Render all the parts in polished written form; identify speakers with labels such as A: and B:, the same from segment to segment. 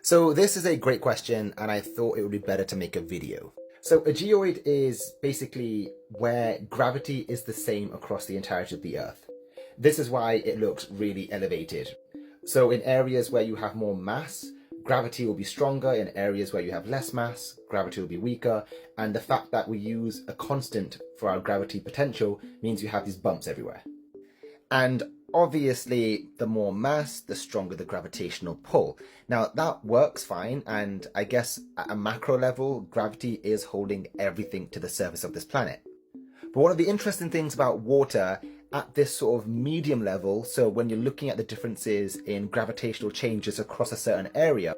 A: So this is a great question, and I thought it would be better to make a video. So a geoid is basically where gravity is the same across the entirety of the Earth. This is why it looks really elevated. So in areas where you have more mass, gravity will be stronger. In areas where you have less mass, gravity will be weaker. And the fact that we use a constant for our gravity potential means you have these bumps everywhere. And obviously, the more mass, the stronger the gravitational pull. Now, that works fine, and I guess at a macro level, gravity is holding everything to the surface of this planet. But one of the interesting things about water at this sort of medium level, so when you're looking at the differences in gravitational changes across a certain area,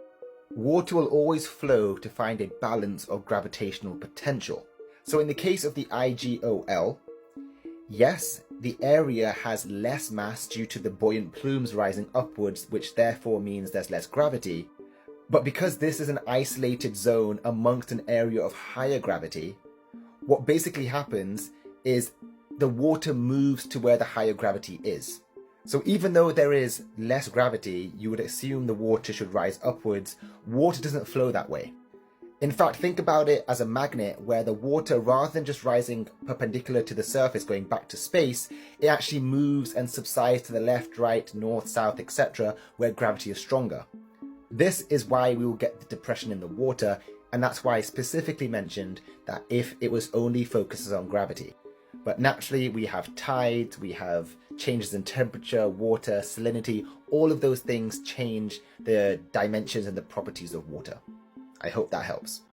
A: water will always flow to find a balance of gravitational potential. So in the case of the IGOL, yes, the area has less mass due to the buoyant plumes rising upwards, which therefore means there's less gravity. But because this is an isolated zone amongst an area of higher gravity, what basically happens is the water moves to where the higher gravity is. So even though there is less gravity, you would assume the water should rise upwards. Water doesn't flow that way. In fact, think about it as a magnet where the water, rather than just rising perpendicular to the surface going back to space, it actually moves and subsides to the left, right, north, south, etc., where gravity is stronger. This is why we will get the depression in the water, and that's why I specifically mentioned that if it was only focuses on gravity. But naturally, we have tides, we have changes in temperature, water, salinity, all of those things change the dimensions and the properties of water. I hope that helps.